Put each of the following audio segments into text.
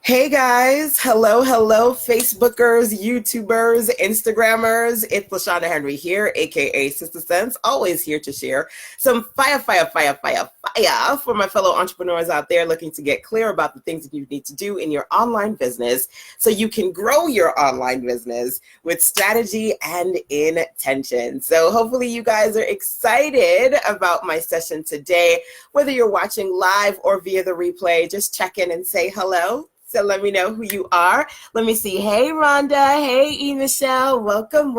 Hey guys, hello, Facebookers, YouTubers, Instagrammers. It's LaShanda Henry here, aka Sister Sense, always here to share some fire for my fellow entrepreneurs out there looking to get clear about the things that you need to do in your online business so you can grow your online business with strategy and intention. So hopefully you guys are excited about my session today. Whether you're watching live or via the replay, just check in and say hello. So let me know who you are. Let me see. Hey, Rhonda. Hey, E. Michelle. Welcome.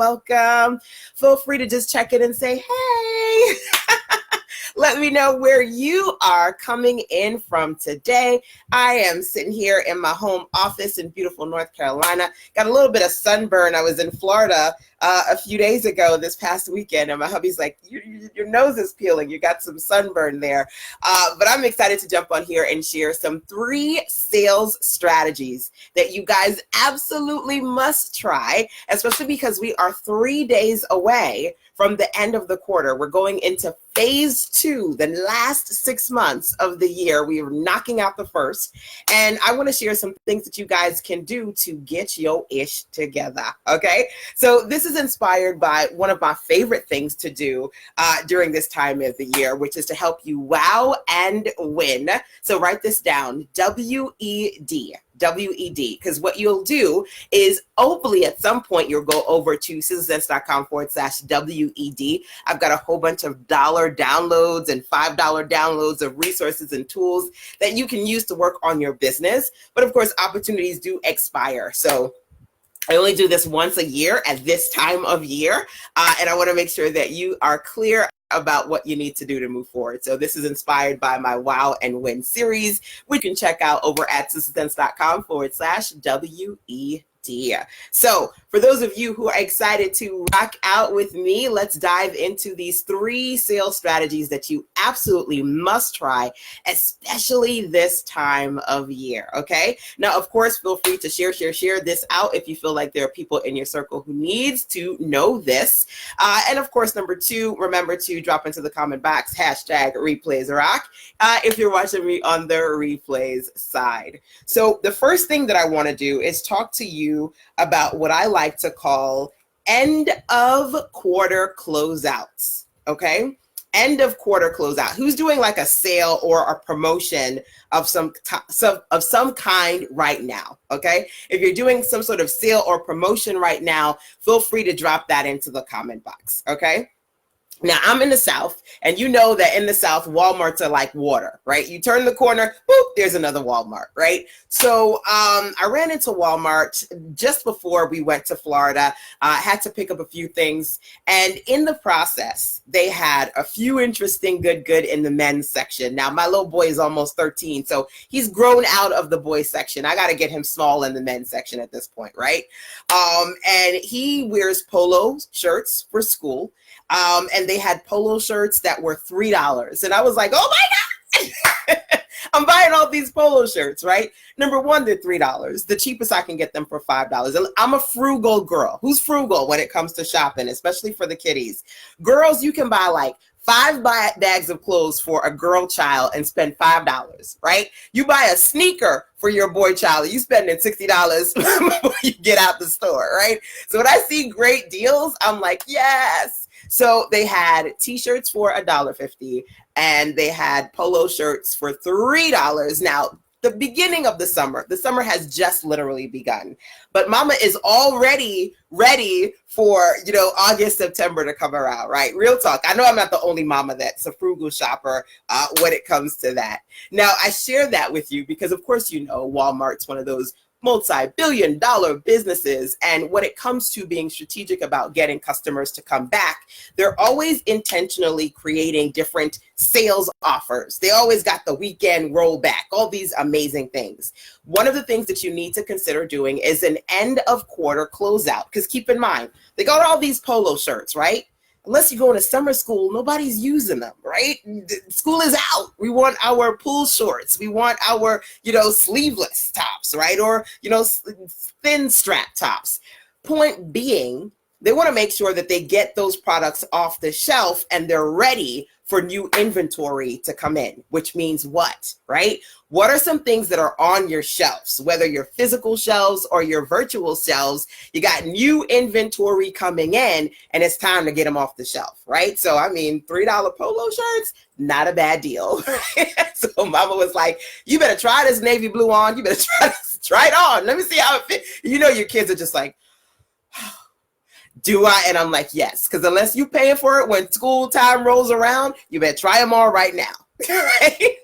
Feel free to just check in and say, hey. Let me know where you are coming in from today. I am sitting here in my home office in beautiful North Carolina. Got a little bit of sunburn. I was in Florida a few days ago this past weekend, and my hubby's like, your nose is peeling. You got some sunburn there. But I'm excited to jump on here and share some 3 sales strategies that you guys absolutely must try, especially because we are 3 days away from the end of the quarter. We're going into phase 2, the last 6 months of the year. We are knocking out the first. And I want to share some things that you guys can do to get your ish together. Okay. So this is inspired by one of my favorite things to do during this time of the year, which is to help you wow and win. So write this down, WED. WED, because what you'll do is hopefully at some point you'll go over to sizzlesense.com/WED. I've got a whole bunch of $1 downloads and $5 downloads of resources and tools that you can use to work on your business. But of course, opportunities do expire. So I only do this once a year at this time of year, and I want to make sure that you are clear about what you need to do to move forward. So this is inspired by my Wow and Win series, which you can check out over at sistersense.com/WED. So for those of you who are excited to rock out with me, let's dive into these 3 sales strategies that you absolutely must try, especially this time of year. Okay. Now, of course, feel free to share this out if you feel like there are people in your circle who needs to know this. And of course, number 2, remember to drop into the comment box, #replaysrock, if you're watching me on the replays side. So the first thing that I want to do is talk to you about what I like to call end of quarter closeouts. Okay. End of quarter closeout. Who's doing like a sale or a promotion of some kind right now? Okay. If you're doing some sort of sale or promotion right now, feel free to drop that into the comment box. Okay. Now, I'm in the South, and you know that in the South, Walmarts are like water, right? You turn the corner, boop, there's another Walmart, right? So I ran into Walmart just before we went to Florida. I had to pick up a few things, and in the process, they had a few interesting good in the men's section. Now, my little boy is almost 13, so he's grown out of the boys section. I got to get him small in the men's section at this point, right? And he wears polo shirts for school. And they had polo shirts that were $3. And I was like, oh my God, I'm buying all these polo shirts, right? Number 1, they're $3. The cheapest I can get them for $5. And I'm a frugal girl. Who's frugal when it comes to shopping, especially for the kiddies? Girls, you can buy like 5 bags of clothes for a girl child and spend $5, right? You buy a sneaker for your boy child, you spending $60 before you get out the store, right? So when I see great deals, I'm like, yes. So they had t-shirts for $1.50 and they had polo shirts for $3. Now, the beginning of the summer has just literally begun, but mama is already ready for, August, September to come around, right? Real talk. I know I'm not the only mama that's a frugal shopper when it comes to that. Now, I share that with you because, of course, Walmart's one of those multi-billion-dollar businesses. And when it comes to being strategic about getting customers to come back, they're always intentionally creating different sales offers. They always got the weekend rollback, all these amazing things. One of the things that you need to consider doing is an end of quarter closeout. Because keep in mind, they got all these polo shirts, right? Unless you go into summer school, nobody's using them, right? School is out. We want our pool shorts. We want our, sleeveless tops, right? Or, thin strap tops. Point being, they want to make sure that they get those products off the shelf and they're ready for new inventory to come in, which means what, right? What are some things that are on your shelves, whether your physical shelves or your virtual shelves? You got new inventory coming in and it's time to get them off the shelf, right? So, I mean, $3 polo shirts, not a bad deal. So mama was like, you better try this navy blue on. You better try it on. Let me see how it fits. You know, your kids are just like, do I? And I'm like, yes, because unless you're paying for it when school time rolls around, you better try them all right now. Right?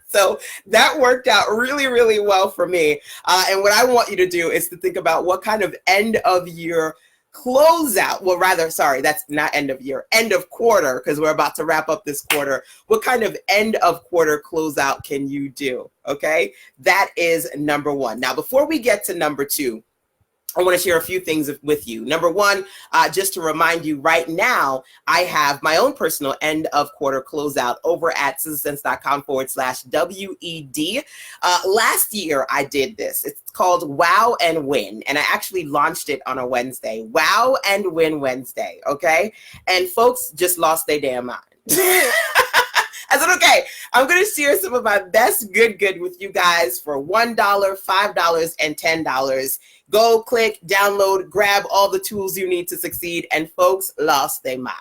So that worked out really, really well for me. And what I want you to do is to think about what kind of end of year closeout. Well, rather, sorry, that's not end of year, end of quarter, because we're about to wrap up this quarter. What kind of end of quarter closeout can you do? Okay, that is number one. Now, before we get to number two, I want to share a few things with you. Number one, just to remind you right now, I have my own personal end of quarter closeout over at sizzlesense.com/WED. Last year I did this. It's called Wow and Win. And I actually launched it on a Wednesday. Wow and Win Wednesday. Okay. And folks just lost their damn mind. I said, okay, I'm going to share some of my best good with you guys for $1, $5, and $10. Go, click, download, grab all the tools you need to succeed. And folks lost their mind.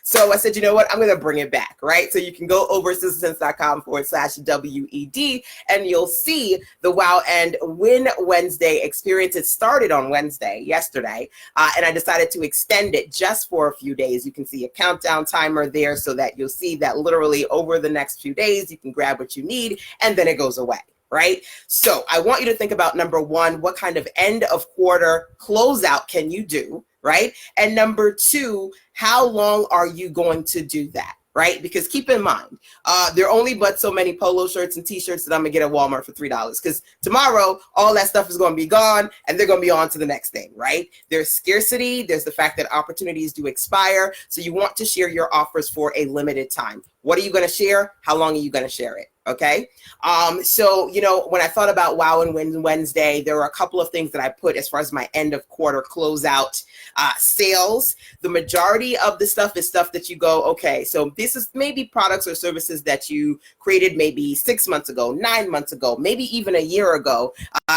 So I said, you know what? I'm going to bring it back, right? So you can go over sizzlesense.com/WED and you'll see the Wow and Win Wednesday experience. It started on Wednesday, yesterday, and I decided to extend it just for a few days. You can see a countdown timer there so that you'll see that literally over the next few days, you can grab what you need and then it goes away. Right? So I want you to think about number one, what kind of end of quarter closeout can you do? Right? And number two, how long are you going to do that? Right? Because keep in mind, there are only but so many polo shirts and t-shirts that I'm gonna get at Walmart for $3 because tomorrow all that stuff is gonna be gone and they're gonna be on to the next thing, right? There's scarcity, there's the fact that opportunities do expire, so you want to share your offers for a limited time. What are you gonna share? How long are you gonna share it? Okay. So, you know, when I thought about Wow and Win Wednesday, there were a couple of things that I put as far as my end of quarter closeout sales. The majority of the stuff is stuff that you go, okay, so this is maybe products or services that you created maybe 6 months ago, 9 months ago, maybe even a year ago.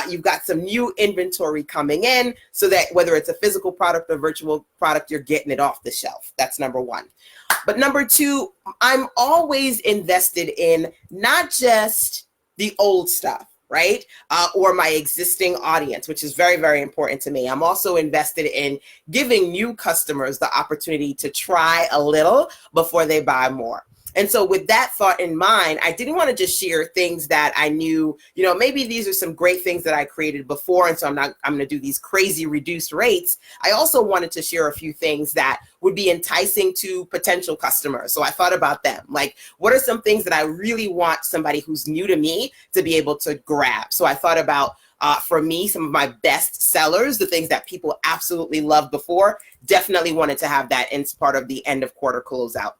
You've got some new inventory coming in so that whether it's a physical product or virtual product, you're getting it off the shelf. That's number one. But number two, I'm always invested in not just the old stuff, right? Or my existing audience, which is very, very important to me. I'm also invested in giving new customers the opportunity to try a little before they buy more. And so with that thought in mind, I didn't want to just share things that I knew, you know, maybe these are some great things that I created before. And so I'm going to do these crazy reduced rates. I also wanted to share a few things that would be enticing to potential customers. So I thought about them. Like, what are some things that I really want somebody who's new to me to be able to grab? So I thought about, for me, some of my best sellers, the things that people absolutely loved before, definitely wanted to have that in part of the end of quarter closeout.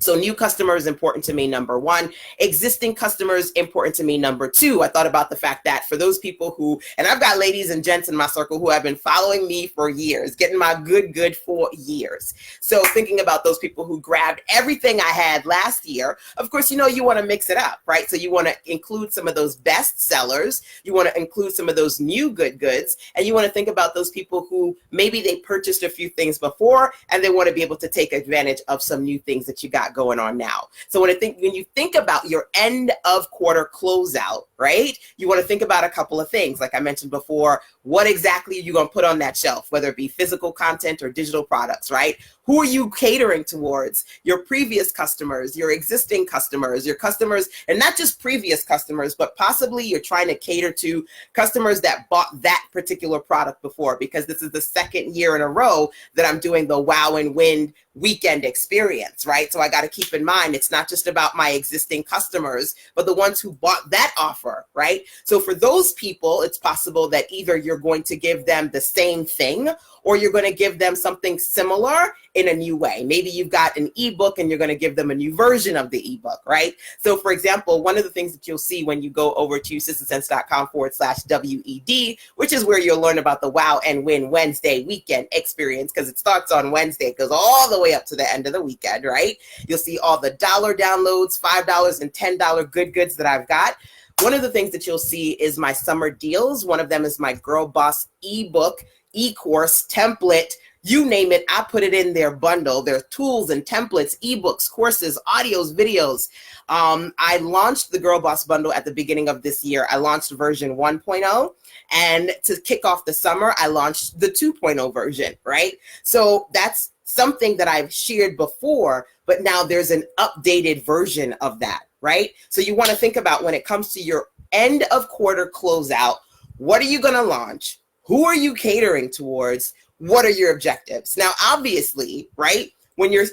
So new customers important to me, number one. Existing customers important to me, number two. I thought about the fact that for those people who, and I've got ladies and gents in my circle who have been following me for years, getting my good for years. So thinking about those people who grabbed everything I had last year, of course, you know, you want to mix it up, right? So you want to include some of those best sellers. You want to include some of those new goods. And you want to think about those people who maybe they purchased a few things before and they want to be able to take advantage of some new things that you got going on now. So when you think about your end of quarter closeout, right, you want to think about a couple of things. Like I mentioned before, what exactly are you going to put on that shelf, whether it be physical content or digital products, right? Who are you catering towards? Your previous customers, your existing customers, your customers, and not just previous customers, but possibly you're trying to cater to customers that bought that particular product before, because this is the second year in a row that I'm doing the Wow and Win weekend experience, right? So I got to keep in mind, it's not just about my existing customers, but the ones who bought that offer, right? So for those people, it's possible that either you're going to give them the same thing or you're going to give them something similar in a new way. Maybe you've got an ebook and you're going to give them a new version of the ebook, right? So for example, one of the things that you'll see when you go over to sizzlesense.com/WED, which is where you'll learn about the Wow and Win Wednesday weekend experience, because it starts on Wednesday, it goes all the way up to the end of the weekend, right? You'll see all the $1 downloads, $5 and $10 good goods that I've got. One of the things that you'll see is my summer deals. One of them is my Girl Boss ebook, e-course, template, you name it, I put it in their bundle. There are tools and templates, ebooks, courses, audios, videos. I launched the Girl Boss bundle at the beginning of this year. I launched version 1.0, and to kick off the summer, I launched the 2.0 version, right? So that's something that I've shared before, but now there's an updated version of that, right? So you want to think about when it comes to your end of quarter closeout, what are you going to launch? Who are you catering towards? What are your objectives? Now, obviously, right, when you're,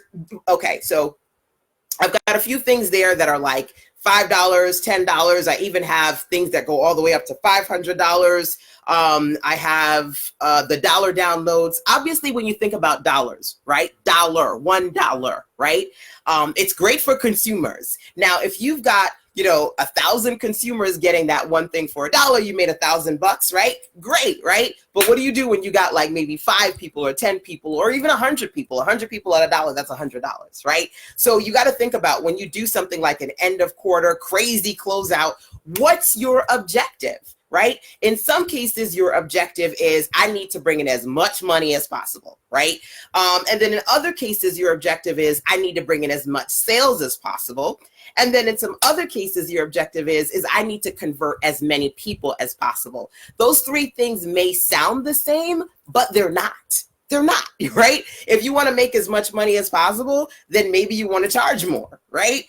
okay, so I've got a few things there that are like $5, $10. I even have things that go all the way up to $500. I have the dollar downloads. Obviously, when you think about dollars, right? $1, right? It's great for consumers. Now, if you've got 1,000 consumers getting that one thing for $1, you made $1,000, right? Great, right? But what do you do when you got like maybe 5 people or 10 people or even 100 people? 100 people at $1, that's $100, right? So you got to think about when you do something like an end of quarter crazy closeout, what's your objective? Right? In some cases, your objective is I need to bring in as much money as possible, right? And then in other cases, your objective is I need to bring in as much sales as possible. And then in some other cases, your objective is I need to convert as many people as possible. Those 3 things may sound the same, but they're not. They're not, right? If you want to make as much money as possible, then maybe you want to charge more, right?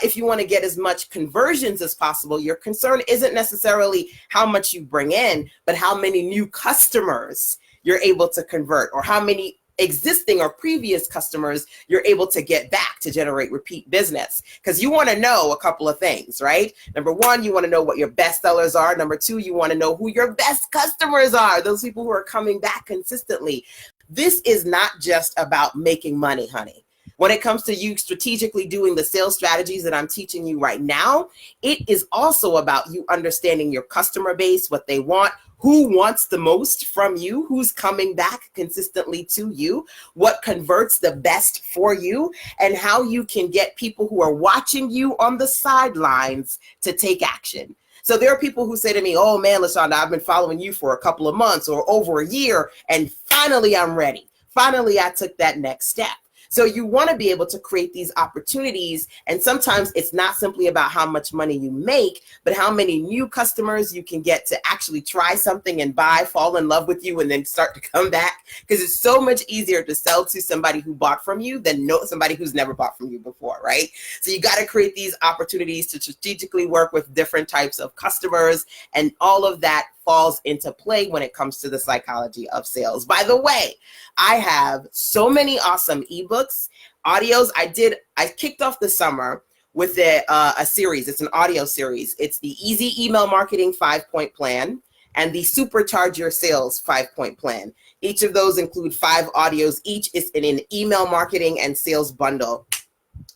If you want to get as much conversions as possible, your concern isn't necessarily how much you bring in, but how many new customers you're able to convert, or how many existing or previous customers you're able to get back to generate repeat business. Because you want to know a couple of things, right? Number 1, you want to know what your best sellers are. Number 2, you want to know who your best customers are, those people who are coming back consistently. This is not just about making money, honey. When it comes to you strategically doing the sales strategies that I'm teaching you right now, it is also about you understanding your customer base, what they want, who wants the most from you, who's coming back consistently to you, what converts the best for you, and how you can get people who are watching you on the sidelines to take action. So there are people who say to me, oh man, LaShanda, I've been following you for a couple of months or over a year, and finally I'm ready. Finally, I took that next step. So you want to be able to create these opportunities. And sometimes it's not simply about how much money you make, but how many new customers you can get to actually try something and buy, fall in love with you, and then start to come back. Because it's so much easier to sell to somebody who bought from you than somebody who's never bought from you before, right? So you got to create these opportunities to strategically work with different types of customers, and all of that falls into play when it comes to the psychology of sales. By the way, I have so many awesome ebooks, audios. I kicked off the summer with a series. It's an audio series. It's the Easy Email Marketing 5-Point Plan and the Supercharge Your Sales 5-Point Plan. Each of those include 5 audios. Each is in an email marketing and sales bundle.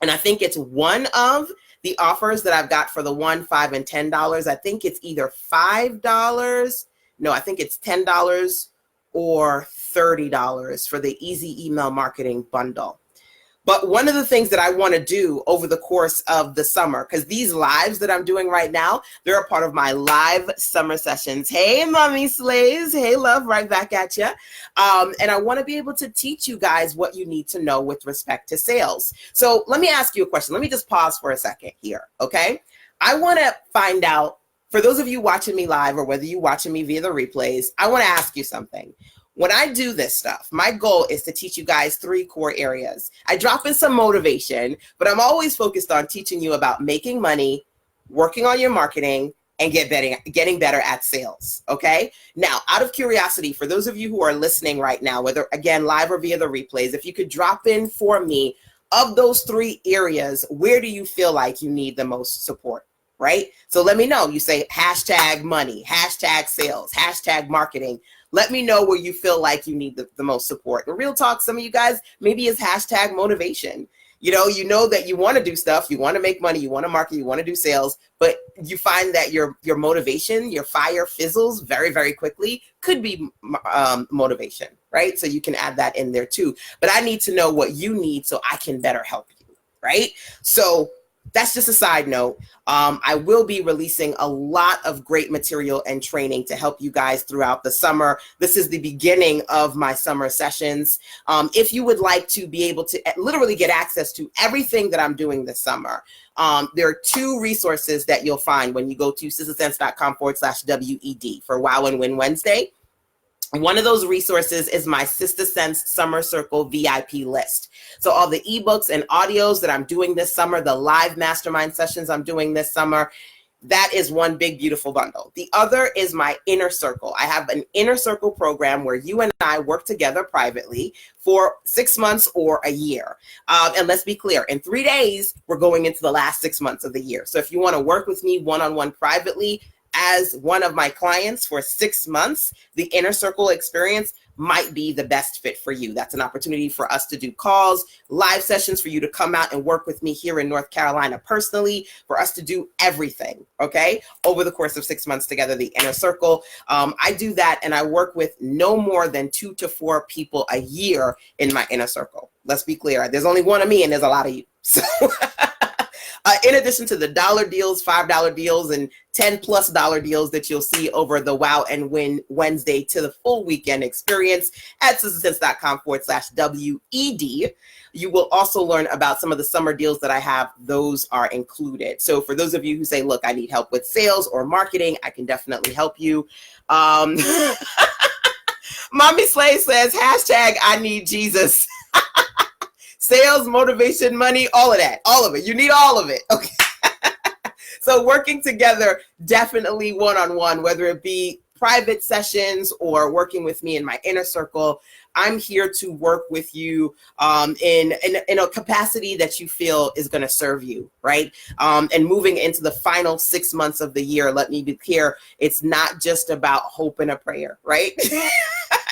And I think it's one of the offers that I've got for the $1, $5, and $10. I think it's either $5. No, I think it's $10 or $30 for the Easy Email Marketing Bundle. But one of the things that I want to do over the course of the summer, because these lives that I'm doing right now, they're a part of my live summer sessions. Hey, mommy slays. Hey, love, right back at you. And I want to be able to teach you guys what you need to know with respect to sales. So let me ask you a question. Let me just pause for a second here, okay? I want to find out, for those of you watching me live or whether you're watching me via the replays, I want to ask you something. When I do this stuff, my goal is to teach you guys 3 core areas. I drop in some motivation, but I'm always focused on teaching you about making money, working on your marketing, and getting better at sales, okay? Now, out of curiosity, for those of you who are listening right now, whether, again, live or via the replays, if you could drop in for me, of those 3 areas, where do you feel like you need the most support? Right? So let me know. You say hashtag money, hashtag sales, hashtag marketing. Let me know where you feel like you need the most support. And real talk, some of you guys, maybe it's hashtag motivation. You know that you want to do stuff, you want to make money, you want to market, you want to do sales, but you find that your motivation, your fire fizzles very, very quickly. Could be motivation, right? So you can add that in there too. But I need to know what you need so I can better help you. right? So that's just a side note. I will be releasing a lot of great material and training to help you guys throughout the summer. This is the beginning of my summer sessions. If you would like to be able to literally get access to everything that I'm doing this summer, there are 2 resources that you'll find when you go to sistasense.com/WED for Wow and Win Wednesday. One of those resources is my Sister Sense Summer Circle VIP list. So all the ebooks and audios that I'm doing this summer, the live mastermind sessions I'm doing this summer, that is one big, beautiful bundle. The other is my Inner Circle. I have an Inner Circle program where you and I work together privately for 6 months or a year. And let's be clear, in 3 days, we're going into the last 6 months of the year. So if you want to work with me one-on-one privately, as one of my clients for 6 months, the Inner Circle experience might be the best fit for you. That's an opportunity for us to do calls, live sessions, for you to come out and work with me here in North Carolina personally, for us to do everything, okay? Over the course of 6 months together, the Inner Circle. I do that, and I work with no more than 2 to 4 people a year in my Inner Circle. Let's be clear. There's only one of me, and there's a lot of you. So in addition to the dollar deals, $5 deals, and $10+ deals that you'll see over the Wow and Win Wednesday to the full weekend experience at sistasense.com/WED, you will also learn about some of the summer deals that I have. Those are included. So for those of you who say, look, I need help with sales or marketing, I can definitely help you. Mommy Slay says, #I need Jesus. Sales, motivation, money, all of that, all of it. You need all of it. Okay. So working together, definitely one-on-one, whether it be private sessions or working with me in my Inner Circle, I'm here to work with you in a capacity that you feel is going to serve you, right? And moving into the final 6 months of the year, let me be clear, it's not just about hope and a prayer, right?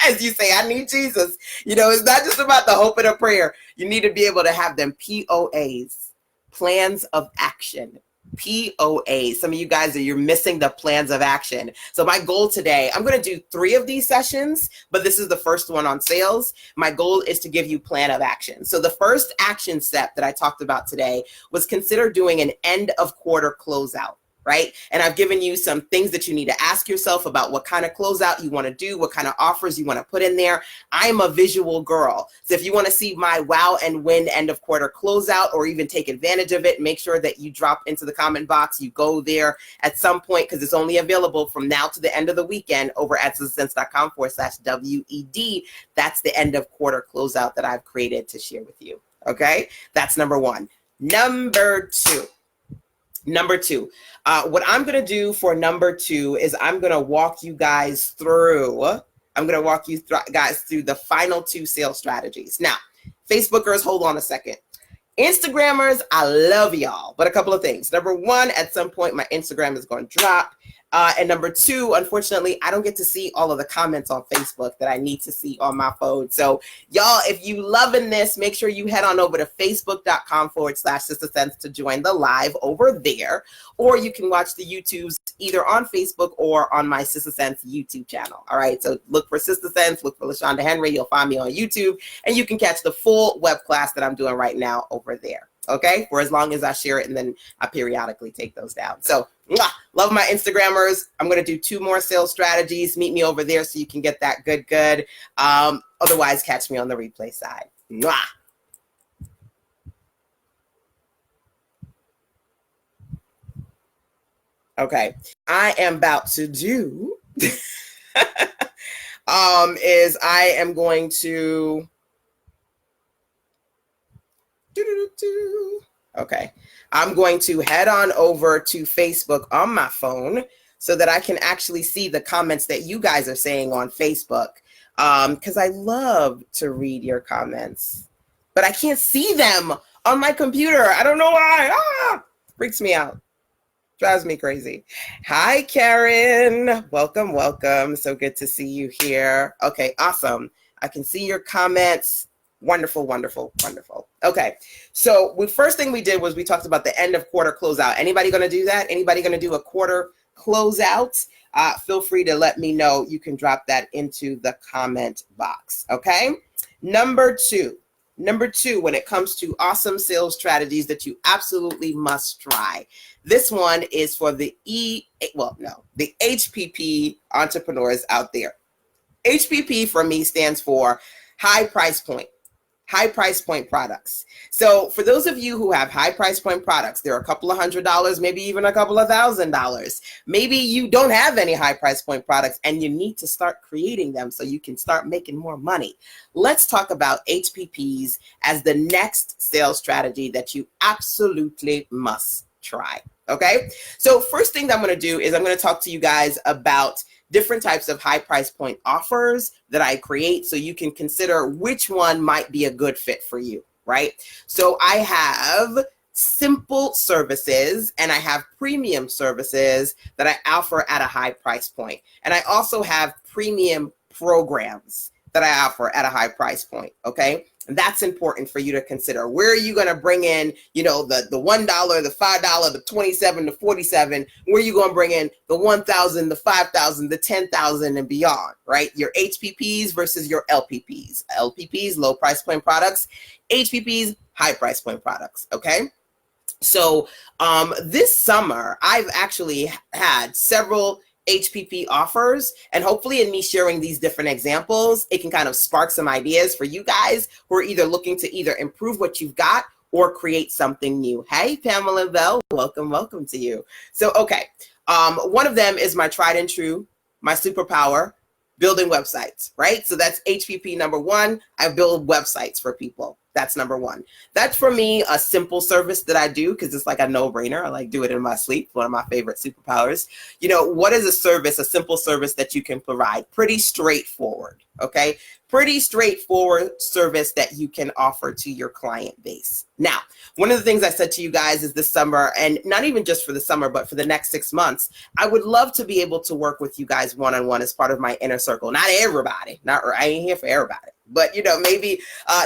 As you say, I need Jesus. You know, it's not just about the hope and a prayer. You need to be able to have them POAs, plans of action. POA. Some of you guys you're missing the plans of action. So my goal today, I'm going to do 3 of these sessions, but this is the first one on sales. My goal is to give you plan of action. So the first action step that I talked about today was consider doing an end of quarter closeout. Right? And I've given you some things that you need to ask yourself about what kind of closeout you want to do, what kind of offers you want to put in there. I'm a visual girl. So if you want to see my Wow and Win end of quarter closeout or even take advantage of it, make sure that you drop into the comment box. You go there at some point because it's only available from now to the end of the weekend over at sistasense.com/WED. That's the end of quarter closeout that I've created to share with you. Okay? That's number 1. Number two, what I'm going to do for number 2 is I'm going to walk you guys through, guys through the final 2 sales strategies. Now, Facebookers, hold on a second. Instagrammers, I love y'all, but a couple of things. Number 1, at some point, my Instagram is going to drop. And number 2, unfortunately, I don't get to see all of the comments on Facebook that I need to see on my phone. So y'all, if you loving this, make sure you head on over to facebook.com/sistasense to join the live over there. Or you can watch the YouTubes either on Facebook or on my Sister Sense YouTube channel. All right, so look for Sister Sense, look for LaShanda Henry. You'll find me on YouTube, and you can catch the full web class that I'm doing right now over there. Okay, for as long as I share it, and then I periodically take those down. So love my Instagrammers. I'm going to do 2 more sales strategies. Meet me over there so you can get that good. Otherwise, catch me on the replay side. Mwah. Okay, I am about to do is I am going to okay, I'm going to head on over to Facebook on my phone so that I can actually see the comments that you guys are saying on Facebook, because I love to read your comments, but I can't see them on my computer. I don't know why. Freaks me out. Drives me crazy. Hi, Karen. Welcome. So good to see you here. Okay, awesome. I can see your comments. Wonderful. Okay, so the first thing we did was we talked about the end of quarter closeout. Anybody going to do that? Anybody going to do a quarter closeout? Feel free to let me know. You can drop that into the comment box. Okay, number 2. Number 2, when it comes to awesome sales strategies that you absolutely must try. This one is for the the HPP entrepreneurs out there. HPP for me stands for high price point. High price point products. So for those of you who have high price point products, they're a couple of $100s, maybe even a couple of $1,000. Maybe you don't have any high price point products and you need to start creating them so you can start making more money. Let's talk about HPPs as the next sales strategy that you absolutely must try. Okay. So first thing that I'm going to do is I'm going to talk to you guys about different types of high price point offers that I create so you can consider which one might be a good fit for you, right? So I have simple services and I have premium services that I offer at a high price point. And I also have premium programs that I offer at a high price point, okay? And that's important for you to consider. Where are you going to bring in, the $1, the $5, the 27, the 47? Where are you going to bring in the 1,000, the 5,000, the 10,000 and beyond, right? Your HPPs versus your LPPs. LPPs, low price point products. HPPs, high price point products, okay? So this summer, I've actually had several HPP offers, and hopefully in me sharing these different examples, it can kind of spark some ideas for you guys who are either looking to either improve what you've got or create something new. Hey, Pamela Bell, welcome to you. So, okay, one of them is my tried and true, my superpower, building websites, right? So that's HPP number 1. I build websites for people. That's number 1. That's for me a simple service that I do because it's like a no-brainer. I like do it in my sleep. One of my favorite superpowers. What is a service, a simple service that you can provide? Pretty straightforward, okay? Pretty straightforward service that you can offer to your client base. Now, one of the things I said to you guys is this summer, and not even just for the summer, but for the next 6 months, I would love to be able to work with you guys one-on-one as part of my inner circle. Not everybody. I ain't here for everybody. But, maybe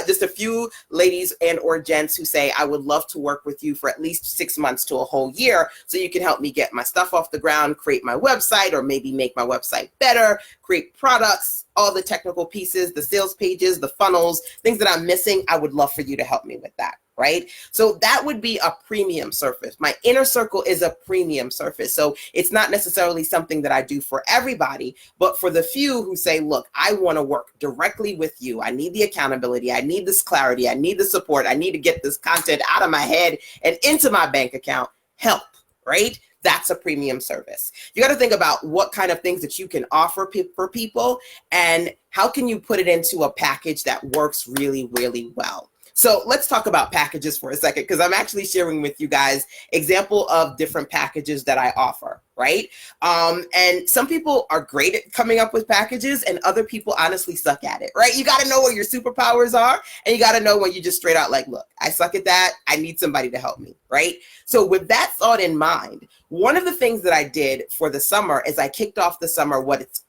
just a few ladies and or gents who say, I would love to work with you for at least 6 months to a whole year so you can help me get my stuff off the ground, create my website, or maybe make my website better, create products, all the technical pieces, the sales pages, the funnels, things that I'm missing. I would love for you to help me with that. Right? So that would be a premium service. My inner circle is a premium service. So it's not necessarily something that I do for everybody, but for the few who say, look, I want to work directly with you. I need the accountability. I need this clarity. I need the support. I need to get this content out of my head and into my bank account. Help, right? That's a premium service. You got to think about what kind of things that you can offer for people and how can you put it into a package that works really, really well. So let's talk about packages for a second, because I'm actually sharing with you guys example of different packages that I offer, right? And some people are great at coming up with packages and other people honestly suck at it, right? You got to know what your superpowers are and you got to know when you just straight out like, look, I suck at that. I need somebody to help me, right? So with that thought in mind, one of the things that I did for the summer is I kicked off the summer with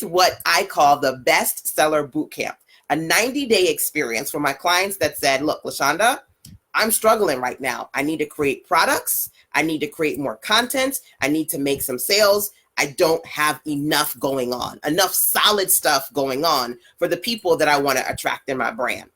what I call the bestseller bootcamp. A 90-day experience for my clients that said, look, LaShanda, I'm struggling right now. I need to create products. I need to create more content. I need to make some sales. I don't have enough going on, enough solid stuff going on for the people that I want to attract in my brand.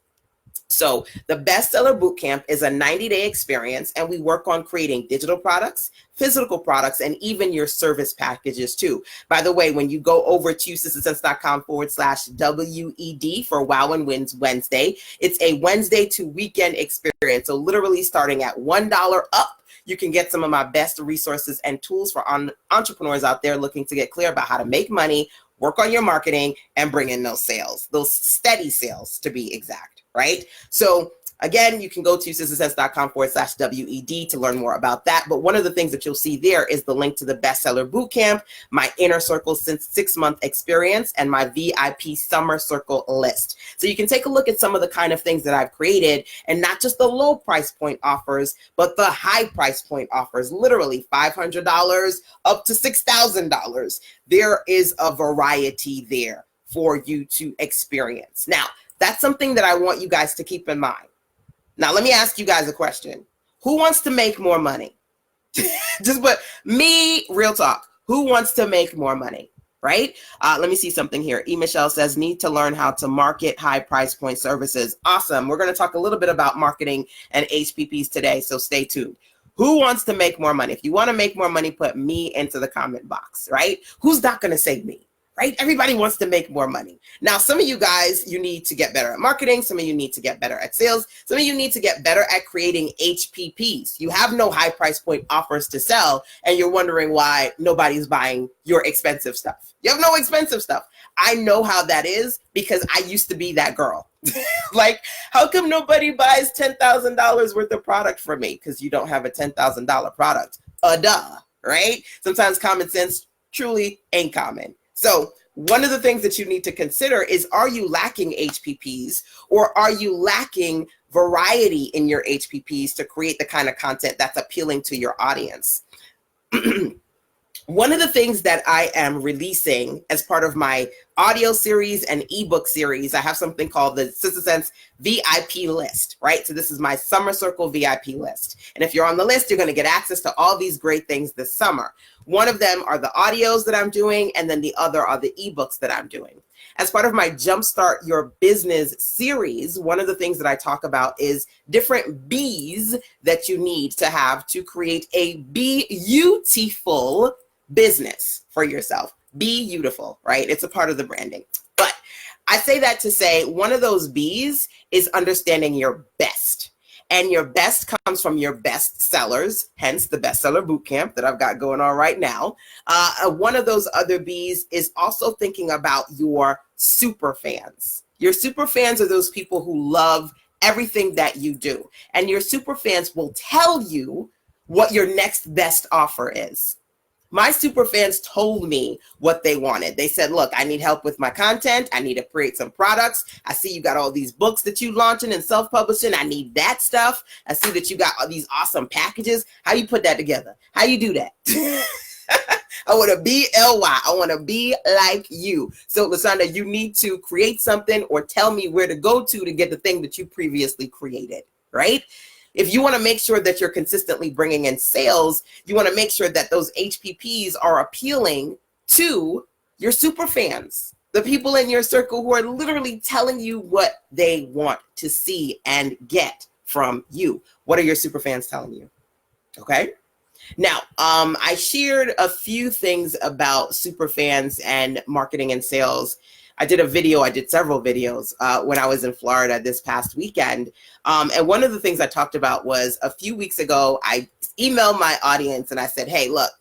So the Bestseller Bootcamp is a 90-day experience, and we work on creating digital products, physical products, and even your service packages too. By the way, when you go over to sistersense.com/WED for Wow and Wins Wednesday, it's a Wednesday to weekend experience. So literally starting at $1 up, you can get some of my best resources and tools for entrepreneurs out there looking to get clear about how to make money, work on your marketing, and bring in those sales, those steady sales to be exact. Right? So again, you can go to sistersense.com/WED to learn more about that. But one of the things that you'll see there is the link to the Bestseller Bootcamp, my Inner Circle 6-month experience, and my VIP Summer Circle list. So you can take a look at some of the kind of things that I've created, and not just the low price point offers, but the high price point offers, literally $500 up to $6,000. There is a variety there for you to experience. Now, that's something that I want you guys to keep in mind. Now, let me ask you guys a question. Who wants to make more money? Just but me, real talk. Who wants to make more money, right? Let me see something here. Michelle says, need to learn how to market high price point services. Awesome. We're going to talk a little bit about marketing and HPPs today, so stay tuned. Who wants to make more money? If you want to make more money, put me into the comment box, right? Who's not going to say me? Right? Everybody wants to make more money. Now, some of you guys, you need to get better at marketing. Some of you need to get better at sales. Some of you need to get better at creating HPPs. You have no high price point offers to sell, and you're wondering why nobody's buying your expensive stuff. You have no expensive stuff. I know how that is because I used to be that girl. Like, how come nobody buys $10,000 worth of product from me? Because you don't have a $10,000 product. Duh, right? Sometimes common sense truly ain't common. So one of the things that you need to consider is, are you lacking HPPs, or are you lacking variety in your HPPs to create the kind of content that's appealing to your audience? One of the things that I am releasing as part of my audio series and ebook series, I have something called the Sister Sense VIP list, right? So this is my Summer Circle VIP list. And if you're on the list, you're going to get access to all these great things this summer. One of them are the audios that I'm doing, and then the other are the ebooks that I'm doing. As part of my Jumpstart Your Business series, one of the things that I talk about is different B's that you need to have to create a beautiful business for yourself. Be beautiful, right? It's a part of the branding. But I say that to say one of those B's is understanding your best. And your best comes from your best sellers, hence the bestseller bootcamp that I've got going on right now. One of those other B's is also thinking about your super fans. Your super fans are those people who love everything that you do. And your super fans will tell you what your next best offer is. My super fans told me what they wanted. They said, look, I need help with my content. I need to create some products. I see you got all these books that you launching and self-publishing. I need that stuff. I see that you got all these awesome packages. How you put that together? How you do that? I want to be LY. I want to be like you. So LaShanda, you need to create something or tell me where to go to get the thing that you previously created, right? If you want to make sure that you're consistently bringing in sales, you want to make sure that those HPPs are appealing to your super fans, the people in your circle who are literally telling you what they want to see and get from you. What are your super fans telling you? Okay. Now, I shared a few things about super fans and marketing and sales. I did several videos when I was in Florida this past weekend. And one of the things I talked about was a few weeks ago, I emailed my audience and I said, hey, look,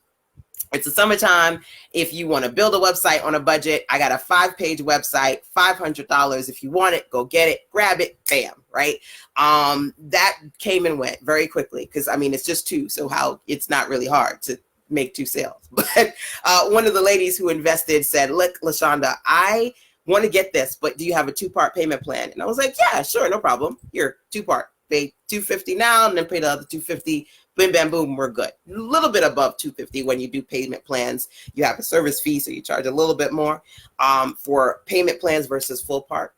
it's the summertime. If you want to build a website on a budget, I got a 5-page website, $500. If you want it, go get it, grab it, bam, right? That came and went very quickly because, I mean, it's just 2. So it's not really hard to make 2 sales. But one of the ladies who invested said, look, LaShanda, I want to get this, but do you have a 2-part payment plan? And I was like, yeah, sure, no problem. Here, 2-part. Pay $250 now and then pay the other $250. Bim, bam, boom, we're good. A little bit above $250 when you do payment plans. You have a service fee, so you charge a little bit more for payment plans versus full part.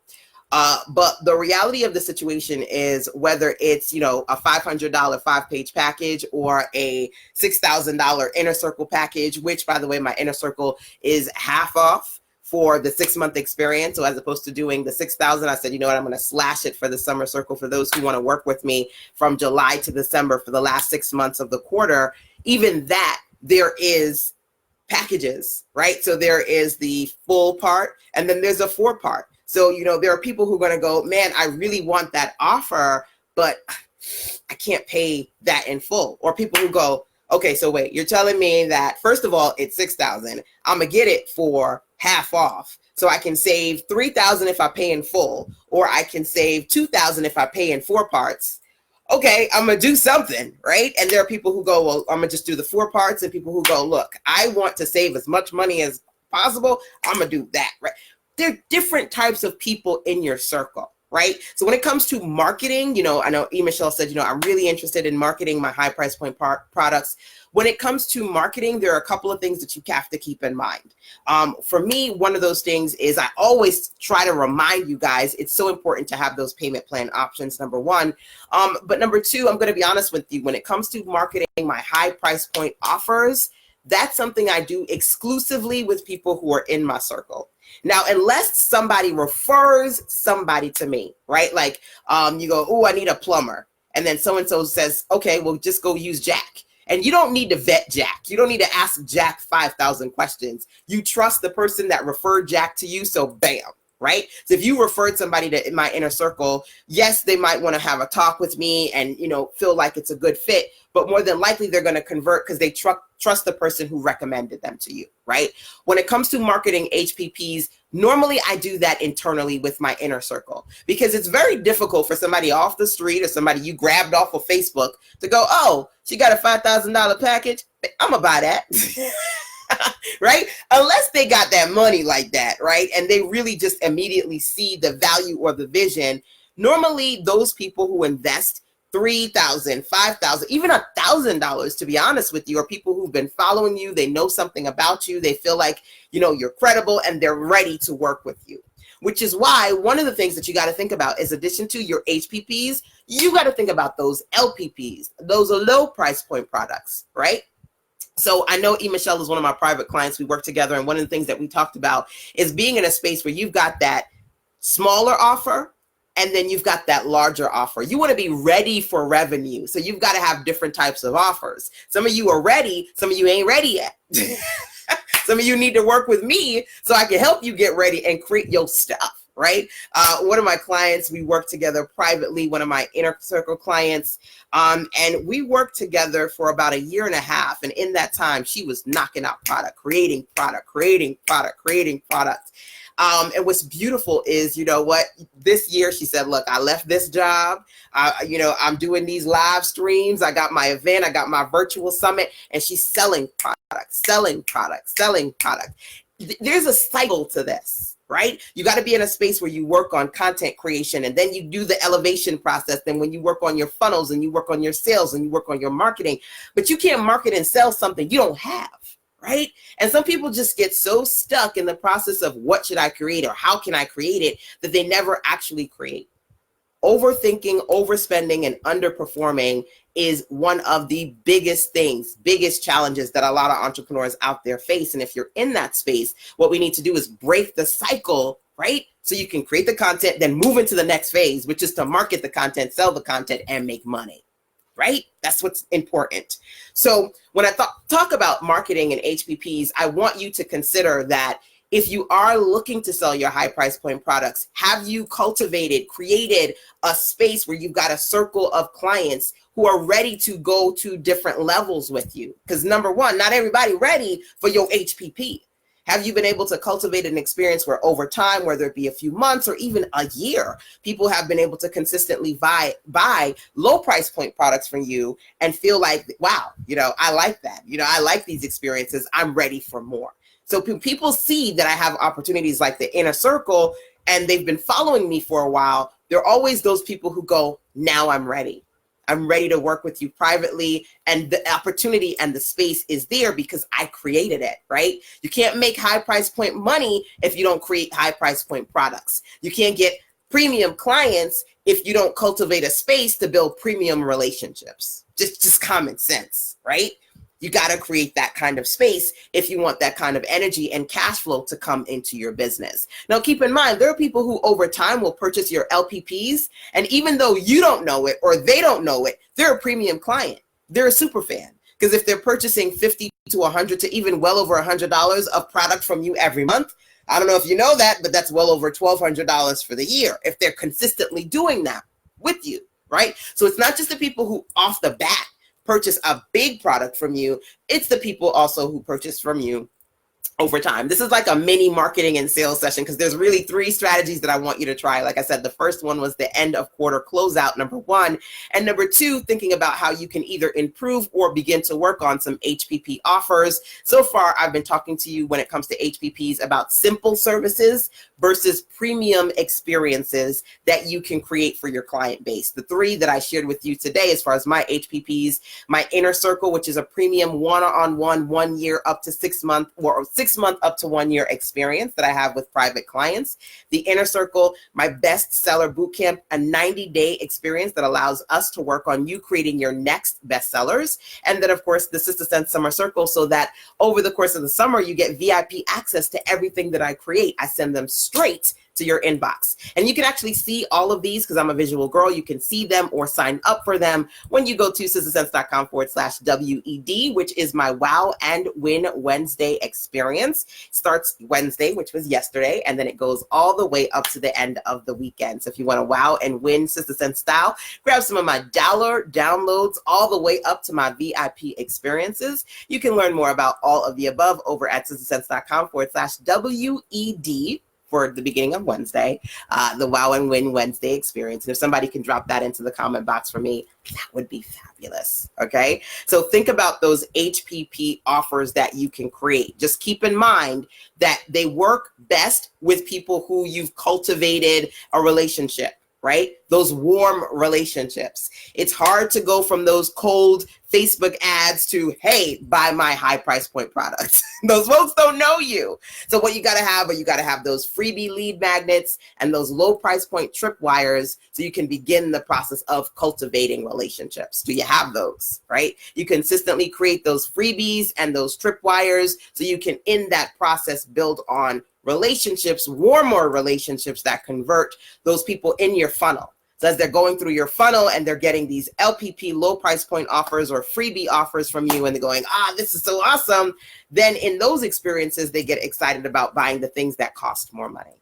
But the reality of the situation is whether it's, a $500 5-page package or a $6,000 inner circle package, which, by the way, my inner circle is half off for the 6-month experience. So as opposed to doing the $6,000, I said, you know what, I'm going to slash it for the summer circle for those who want to work with me from July to December for the last 6 months of the quarter. Even that, there is packages, right? So there is the full part and then there's a 4-part. So, there are people who are going to go, man, I really want that offer, but I can't pay that in full. Or people who go, okay, so wait, you're telling me that, first of all, it's $6,000. I'm going to get it for half off. So I can save $3,000 if I pay in full, or I can save $2,000 if I pay in 4 parts. Okay, I'm going to do something, right? And there are people who go, well, I'm going to just do the 4 parts, and people who go, look, I want to save as much money as possible. I'm going to do that, right? There are different types of people in your circle, right? So when it comes to marketing, I know Michelle said, I'm really interested in marketing my high price point products. When it comes to marketing, there are a couple of things that you have to keep in mind. For me, one of those things is I always try to remind you guys, it's so important to have those payment plan options, number 1. But number 2, I'm going to be honest with you, when it comes to marketing my high price point offers, That's something I do exclusively with people who are in my circle. Now, unless somebody refers somebody to me, right? Like you go, oh, I need a plumber. And then so-and-so says, okay, well, just go use Jack. And you don't need to vet Jack. You don't need to ask Jack 5,000 questions. You trust the person that referred Jack to you, so bam, right? So if you referred somebody to my inner circle, yes, they might want to have a talk with me and, feel like it's a good fit, but more than likely they're going to convert because they trust the person who recommended them to you, right? When it comes to marketing HPPs, normally I do that internally with my inner circle because it's very difficult for somebody off the street or somebody you grabbed off of Facebook to go, oh, she got a $5,000 package. I'm gonna buy that. Right? Unless they got that money like that, right? And they really just immediately see the value or the vision. Normally those people who invest $3,000, $5,000, even $1,000, to be honest with you, are people who've been following you. They know something about you. They feel like, you're credible and they're ready to work with you, which is why one of the things that you got to think about is addition to your HPPs, you got to think about those LPPs. Those are low price point products, right? So I know Michelle is one of my private clients. We work together. And one of the things that we talked about is being in a space where you've got that smaller offer and then you've got that larger offer. You want to be ready for revenue. So you've got to have different types of offers. Some of you are ready. Some of you ain't ready yet. Some of you need to work with me so I can help you get ready and create your stuff, right? One of my clients, we work together privately, one of my inner circle clients, and we worked together for about 1.5 years. And in that time, she was knocking out product, creating product. And what's beautiful is, this year she said, look, I left this job. I'm doing these live streams. I got my event. I got my virtual summit, and she's selling product. There's a cycle to this, right? You got to be in a space where you work on content creation and then you do the elevation process. Then when you work on your funnels and you work on your sales and you work on your marketing, but you can't market and sell something you don't have. Right? And some people just get so stuck in the process of what should I create or how can I create it that they never actually create. Overthinking, overspending, and underperforming is one of the biggest challenges that a lot of entrepreneurs out there face. And if you're in that space, what we need to do is break the cycle, right? So you can create the content, then move into the next phase, which is to market the content, sell the content, and make money. Right? That's what's important. So when I talk about marketing and HPPs, I want you to consider that if you are looking to sell your high price point products, have you created a space where you've got a circle of clients who are ready to go to different levels with you? Because number one, not everybody ready for your HPP. Have you been able to cultivate an experience where over time, whether it be a few months or even a year, people have been able to consistently buy low price point products from you and feel like, wow, I like that. I like these experiences. I'm ready for more. So people see that I have opportunities like the inner circle and they've been following me for a while. There are always those people who go, now I'm ready. I'm ready to work with you privately, and the opportunity and the space is there because I created it, right? You can't make high price point money if you don't create high price point products. You can't get premium clients if you don't cultivate a space to build premium relationships. Just common sense, right? You got to create that kind of space if you want that kind of energy and cash flow to come into your business. Now, keep in mind, there are people who over time will purchase your LPPs. And even though you don't know it or they don't know it, they're a premium client. They're a super fan. Because if they're purchasing $50 to $100 to even well over $100 of product from you every month, I don't know if you know that, but that's well over $1,200 for the year if they're consistently doing that with you, right? So it's not just the people who off the bat purchase a big product from you. It's the people also who purchase from you over time. This is like a mini marketing and sales session because there's really 3 strategies that I want you to try. Like I said, the first one was the end of quarter closeout, number 1. And number 2, thinking about how you can either improve or begin to work on some HPP offers. So far, I've been talking to you when it comes to HPPs about simple services versus premium experiences that you can create for your client base. The 3 that I shared with you today, as far as my HPPs, my inner circle, which is a premium one-on-one, 1 year up to 6 months or 6 6-month up to 1-year experience that I have with private clients. The Inner Circle, my bestseller bootcamp, a 90-day experience that allows us to work on you creating your next bestsellers. And then, of course, the Sister Sense Summer Circle, so that over the course of the summer, you get VIP access to everything that I create. I send them straight to your inbox. And you can actually see all of these because I'm a visual girl. You can see them or sign up for them when you go to sistersense.com/WED, which is my Wow and Win Wednesday experience. It starts Wednesday, which was yesterday, and then it goes all the way up to the end of the weekend. So if you want to wow and win Sister Sense style, grab some of my dollar downloads all the way up to my VIP experiences. You can learn more about all of the above over at sistersense.com/WED for the beginning of Wednesday, the Wow and Win Wednesday experience. And if somebody can drop that into the comment box for me, that would be fabulous, okay? So think about those HPP offers that you can create. Just keep in mind that they work best with people who you've cultivated a relationship, right? Those warm relationships. It's hard to go from those cold Facebook ads to, hey, buy my high price point products. Those folks don't know you. So what you got to have those freebie lead magnets and those low price point tripwires so you can begin the process of cultivating relationships. Do you have those, right? You consistently create those freebies and those tripwires so you can, in that process, build on relationships, warmer relationships that convert those people in your funnel. So as they're going through your funnel and they're getting these LPP, low price point offers or freebie offers from you, and they're going, this is so awesome. Then in those experiences, they get excited about buying the things that cost more money.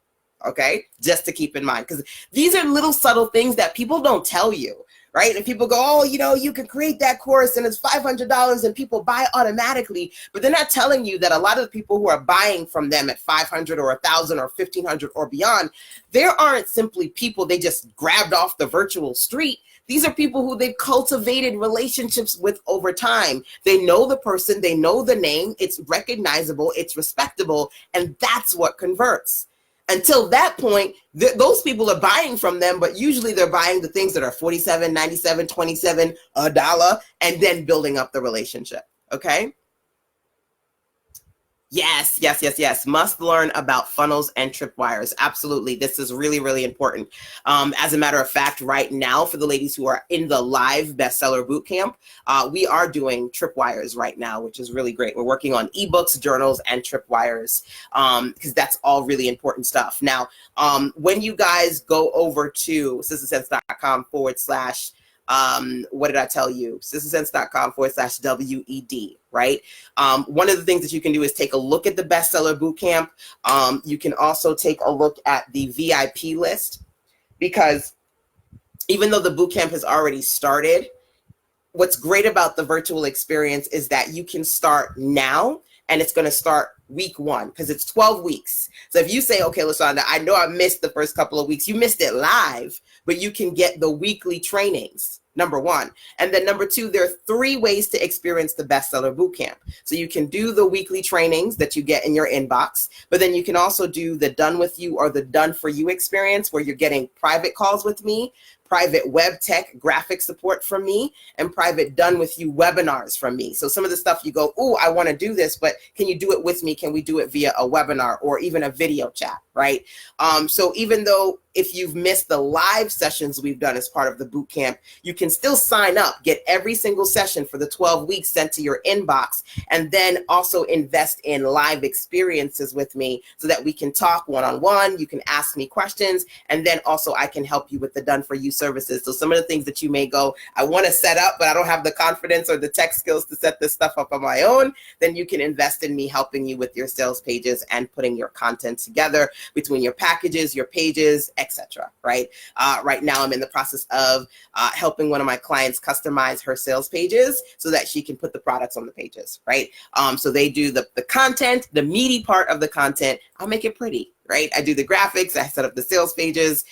Okay, just to keep in mind, because these are little subtle things that people don't tell you. Right? And people go, you can create that course and it's $500 and people buy automatically. But they're not telling you that a lot of the people who are buying from them at $500 or $1,000 or $1,500 or beyond, there aren't simply people they just grabbed off the virtual street. These are people who they've cultivated relationships with over time. They know the person, they know the name, it's recognizable, it's respectable, and that's what converts. Until that point, those people are buying from them, but usually they're buying the things that are $47, $97, $27, $1, and then building up the relationship, okay? Yes. Must learn about funnels and tripwires. Absolutely. This is really, really important. As a matter of fact, right now, for the ladies who are in the live bestseller bootcamp, we are doing tripwires right now, which is really great. We're working on ebooks, journals, and tripwires because that's all really important stuff. Now, when you guys go over to sistersense.com/ what did I tell you? sistersense.com/WED, right? One of the things that you can do is take a look at the bestseller bootcamp. You can also take a look at the VIP list, because even though the bootcamp has already started, what's great about the virtual experience is that you can start now, and it's going to start week 1 because it's 12 weeks. So if you say, okay, LaShanda, I know I missed the first couple of weeks. You missed it live, but you can get the weekly trainings, number 1. And then number 2, there are 3 ways to experience the bestseller bootcamp. So you can do the weekly trainings that you get in your inbox, but then you can also do the done with you or the done for you experience where you're getting private calls with me, private web tech graphic support from me, and private done with you webinars from me. So some of the stuff you go, I want to do this, but can you do it with me? Can we do it via a webinar or even a video chat, right? So even though if you've missed the live sessions we've done as part of the boot camp, you can still sign up, get every single session for the 12 weeks sent to your inbox, and then also invest in live experiences with me so that we can talk one-on-one. You can ask me questions, and then also I can help you with the done for you services. So some of the things that you may go, I want to set up, but I don't have the confidence or the tech skills to set this stuff up on my own, then you can invest in me helping you with your sales pages and putting your content together between your packages, your pages, etc. Right? Right now, I'm in the process of helping one of my clients customize her sales pages so that she can put the products on the pages. Right? So they do the content, the meaty part of the content. I'll make it pretty. Right? I do the graphics, I set up the sales pages.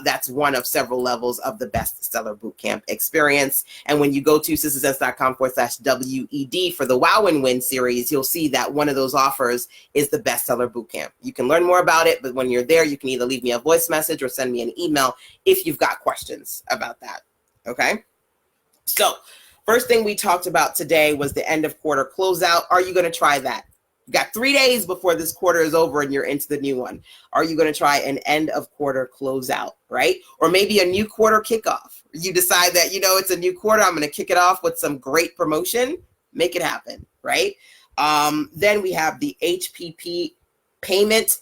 That's one of several levels of the bestseller bootcamp experience. And when you go to sistersense.com/WED for the Wow and Win series, you'll see that one of those offers is the bestseller bootcamp. You can learn more about it, but when you're there, you can either leave me a voice message or send me an email if you've got questions about that. Okay? So first thing we talked about today was the end of quarter closeout. Are you going to try that? You got 3 days before this quarter is over and you're into the new one. Are you going to try an end of quarter closeout, right? Or maybe a new quarter kickoff. You decide that, it's a new quarter. I'm going to kick it off with some great promotion. Make it happen, right? Then we have the HPP payment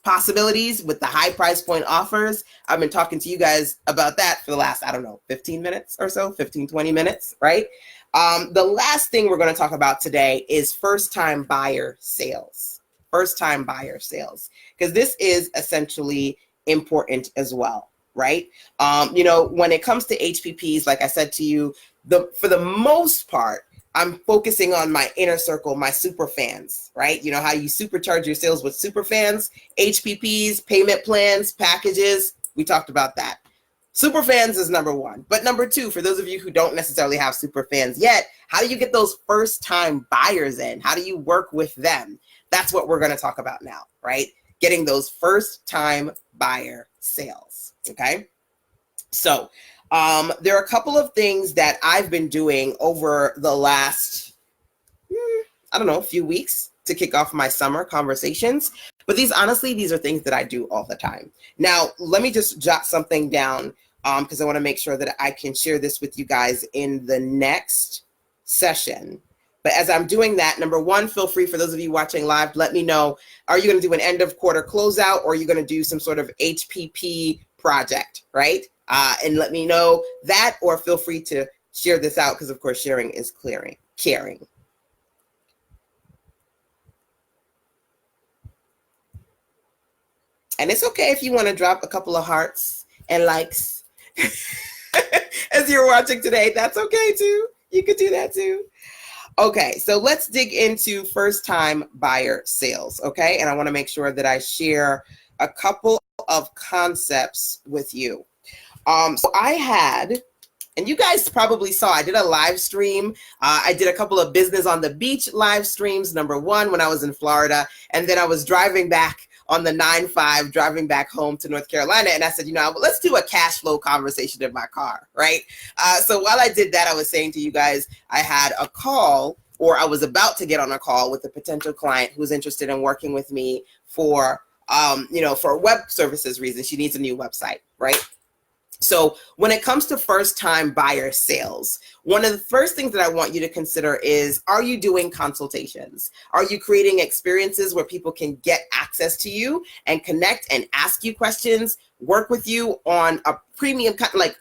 possibilities with the high price point offers. I've been talking to you guys about that for the last, 15 minutes or so, 15, 20 minutes, right? The last thing we're going to talk about today is first-time buyer sales. First-time buyer sales, because this is essentially important as well, right? When it comes to HPPs, like I said to you, for the most part, I'm focusing on my inner circle, my super fans, right? You know how you supercharge your sales with super fans, HPPs, payment plans, packages. We talked about that. Super fans is number one. But number two, for those of you who don't necessarily have super fans yet, how do you get those first time buyers in? How do you work with them? That's what we're going to talk about now, right? Getting those first time buyer sales, okay? So there are a couple of things that I've been doing over the last, few weeks to kick off my summer conversations. But these are things that I do all the time. Now, let me just jot something down because I want to make sure that I can share this with you guys in the next session. But as I'm doing that, number one, feel free, for those of you watching live, let me know, are you going to do an end of quarter closeout, or are you going to do some sort of HPP project, right? And let me know that, or feel free to share this out because, of course, sharing is caring. And it's okay if you want to drop a couple of hearts and likes as you're watching today. That's okay too. You could do that too. Okay, so let's dig into first-time buyer sales, okay? And I want to make sure that I share a couple of concepts with you. So I had, and you guys probably saw, I did a live stream. I did a couple of business on the beach live streams, number one, when I was in Florida. And then I was driving back on the 9-5, driving back home to North Carolina. And I said, let's do a cash flow conversation in my car, right? So while I did that, I was saying to you guys, I had a call, or I was about to get on a call with a potential client who was interested in working with me for, for web services reasons. She needs a new website, right? So when it comes to first-time buyer sales, one of the first things that I want you to consider is, are you doing consultations? Are you creating experiences where people can get access to you and connect and ask you questions, work with you on a premium, like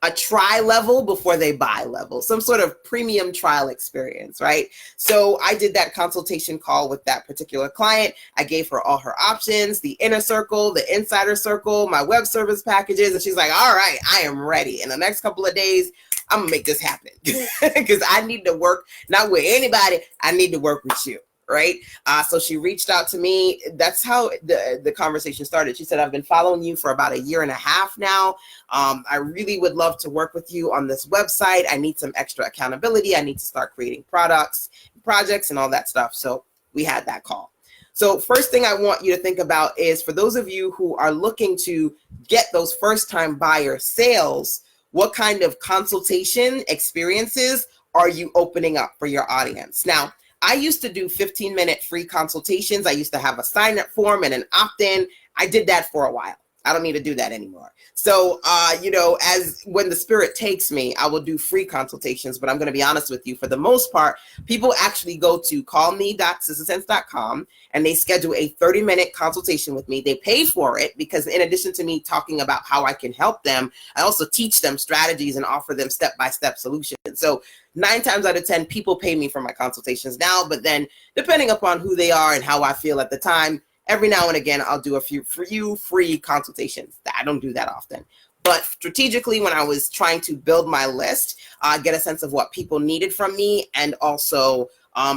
a try level before they buy level, some sort of premium trial experience, right? So I did that consultation call with that particular client. I gave her all her options, the inner circle, the insider circle, my web service packages. And she's like, all right, I am ready. In the next couple of days, I'm gonna make this happen because I need to work, not with anybody, I need to work with you. Right. So she reached out to me. That's how the conversation started. She said, I've been following you for about 1.5 years now. I really would love to work with you on this website. I need some extra accountability. I need to start creating projects and all that stuff. So we had that call. So first thing I want you to think about is, for those of you who are looking to get those first time buyer sales, what kind of consultation experiences are you opening up for your audience? Now, I used to do 15-minute free consultations. I used to have a sign-up form and an opt-in. I did that for a while. I don't need to do that anymore. So, as when the spirit takes me, I will do free consultations. But I'm going to be honest with you, for the most part, people actually go to callme.sistasense.com and they schedule a 30-minute consultation with me. They pay for it because, in addition to me talking about how I can help them, I also teach them strategies and offer them step-by-step solutions. So 9 times out of 10, people pay me for my consultations now. But then, depending upon who they are and how I feel at the time, every now and again, I'll do a few free consultations. I don't do that often. But strategically, when I was trying to build my list, get a sense of what people needed from me, and also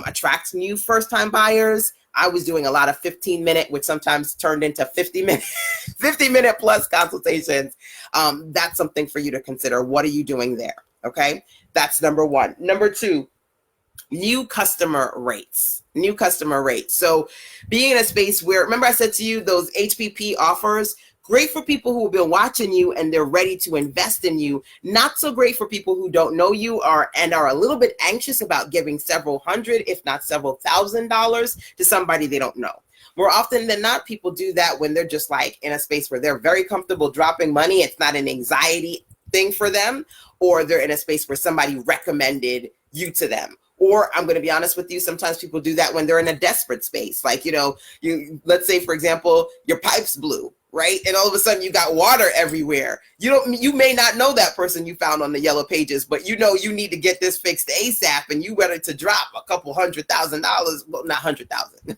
attract new first-time buyers, I was doing a lot of 15-minute, which sometimes turned into 50-minute plus consultations. That's something for you to consider. What are you doing there? Okay, that's number one. Number two, new customer rates. So being in a space where, remember I said to you, those HPP offers Great for people who have been watching you and they're ready to invest in you. Not so great for people who don't know you and are a little bit anxious about giving several hundred, if not several $1,000s to somebody they don't know. More often than not, people do that when they're just like in a space where they're very comfortable dropping money. It's not an anxiety thing for them, or they're in a space where somebody recommended you to them. Or I'm going to be honest with you, sometimes people do that when they're in a desperate space. Like, let's say, for example, your pipes blew, right? And all of a sudden you got water everywhere. You may not know that person you found on the yellow pages, but you need to get this fixed ASAP, and you wanted to drop a couple $100,000, well, not 100,000,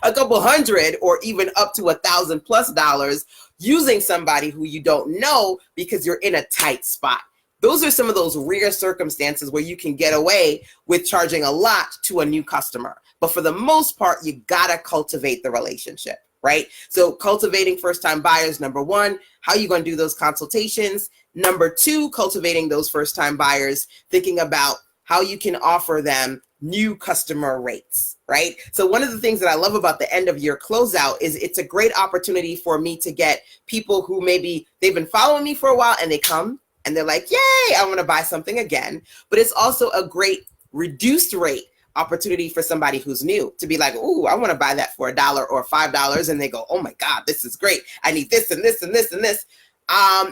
a couple hundred, or even up to $1,000+ using somebody who you don't know because you're in a tight spot. Those are some of those rare circumstances where you can get away with charging a lot to a new customer. But for the most part, you gotta cultivate the relationship, right? So cultivating first-time buyers, number one. How are you going to do those consultations? Number two, cultivating those first-time buyers, thinking about how you can offer them new customer rates, right? So one of the things that I love about the end of year closeout is it's a great opportunity for me to get people who maybe they've been following me for a while and they come and they're like, yay, I want to buy something again. But it's also a great reduced rate opportunity for somebody who's new to be like, ooh, I want to buy that for $1 or $5. And they go, oh my God, this is great. I need this and this and this and this.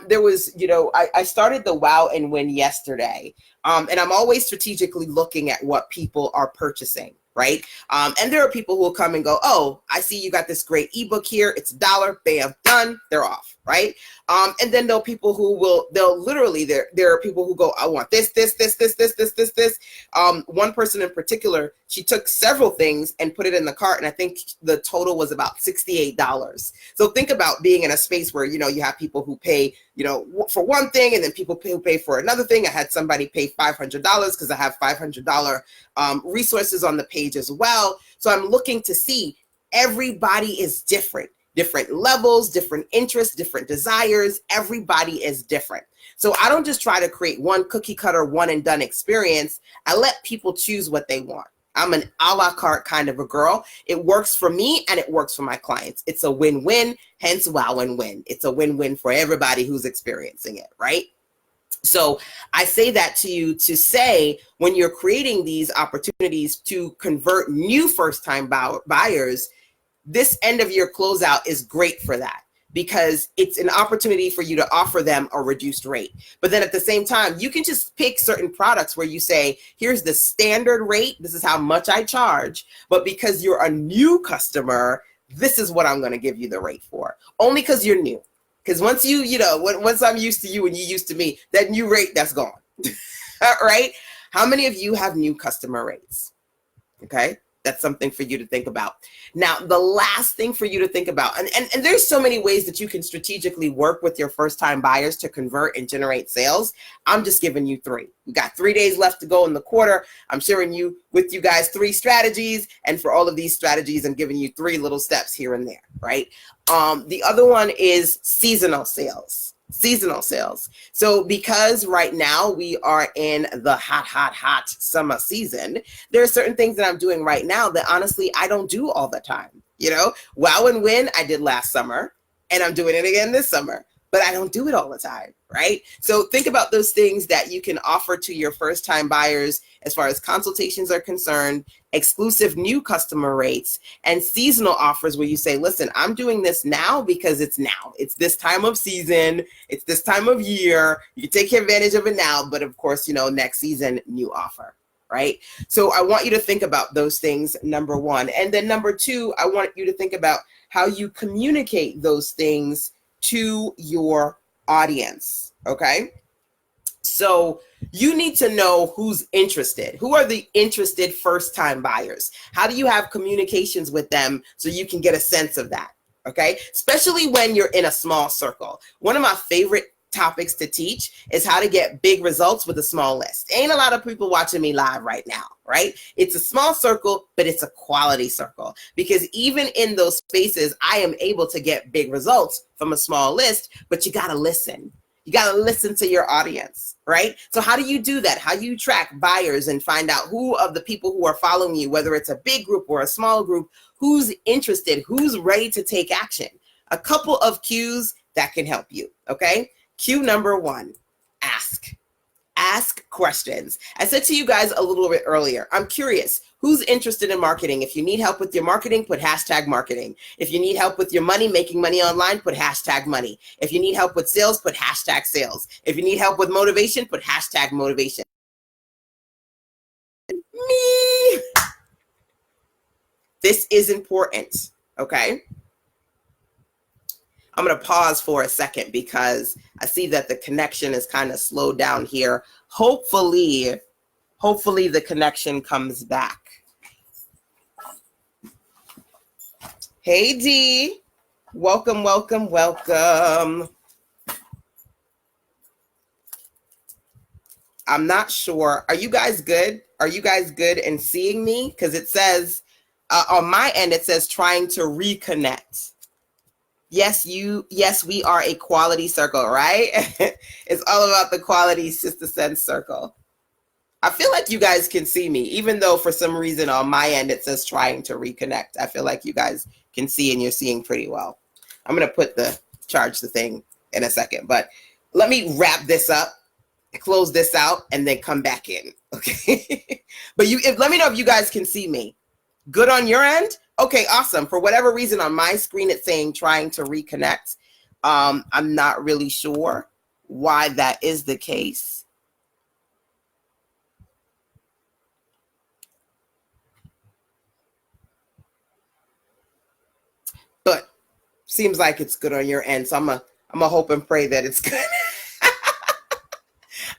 There was, I started the Wow and Win yesterday. And I'm always strategically looking at what people are purchasing, right? And there are people who will come and go, oh, I see you got this great ebook here. It's $1, bam, done, they're off, right? And then there are people who there are people who go, I want this. One person in particular, she took several things and put it in the cart, and I think the total was about $68. So think about being in a space where, you have people who pay, for one thing, and then people who pay for another thing. I had somebody pay $500 because I have $500 resources on the page as well. So I'm looking to see everybody is different levels, different interests, different desires. Everybody is different. So I don't just try to create one cookie cutter, one and done experience. I let people choose what they want. I'm an a la carte kind of a girl. It works for me and it works for my clients. It's a win-win, hence Wow and Win. It's a win-win for everybody who's experiencing it, right? So I say that to you to say, when you're creating these opportunities to convert new first-time buyers, this end of year closeout is great for that, because it's an opportunity for you to offer them a reduced rate. But then at the same time, you can just pick certain products where you say, here's the standard rate. This is how much I charge. But because you're a new customer, this is what I'm going to give you the rate for. Only because you're new. Because once once I'm used to you and you used to me, that new rate, that's gone. Right? How many of you have new customer rates? Okay. That's something for you to think about. Now, the last thing for you to think about, and there's so many ways that you can strategically work with your first-time buyers to convert and generate sales. I'm just giving you 3. We got 3 days left to go in the quarter. I'm sharing with you guys 3 strategies, and for all of these strategies, I'm giving you 3 little steps here and there, right? The other one is seasonal sales. So because right now we are in the hot summer season, there are certain things that I'm doing right now that honestly I don't do all the time. Wow and Win I did last summer, and I'm doing it again this summer, but I don't do it all the time, right? So think about those things that you can offer to your first-time buyers as far as consultations are concerned, exclusive new customer rates, and seasonal offers where you say, listen, I'm doing this now because it's now. It's this time of season. It's this time of year. You can take advantage of it now, but of course, next season, new offer, right? So I want you to think about those things, number one. And then number two, I want you to think about how you communicate those things to your audience, okay? So you need to know who's interested. Who are the interested first-time buyers? How do you have communications with them so you can get a sense of that, okay? Especially when you're in a small circle. One of my favorite topics to teach is how to get big results with a small list. Ain't a lot of people watching me live right now, right? It's a small circle, but it's a quality circle, because even in those spaces, I am able to get big results from a small list, but you got to listen. You got to listen to your audience, right? So how do you do that? How do you track buyers and find out who of the people who are following you, whether it's a big group or a small group, who's interested, who's ready to take action? a couple of cues that can help you, okay? Cue number one, ask. Ask questions. I said to you guys a little bit earlier, I'm curious, who's interested in marketing? If you need help with your marketing, put hashtag marketing. If you need help with your money, making money online, put hashtag money. If you need help with sales, put hashtag sales. If you need help with motivation, put hashtag motivation. Me. This is important, okay? I'm going to pause for a second because I see that the connection is kind of slowed down here. Hopefully the connection comes back. Hey, Dee. Welcome, welcome, welcome. I'm not sure. Are you guys good? Are you guys good in seeing me? Because it says, on my end, it says trying to reconnect. Yes, we are a quality circle, right? It's all about the quality Sister Sense circle. I feel like you guys can see me, even though for some reason on my end it says trying to reconnect. I feel like you guys can see and you're seeing pretty well. I'm going to charge the thing in a second, but let me wrap this up, close this out, and then come back in, okay? But let me know if you guys can see me. Good on your end? Okay, awesome. For whatever reason on my screen, it's saying trying to reconnect. I'm not really sure why that is the case. But seems like it's good on your end. So I'm a hope and pray that it's good.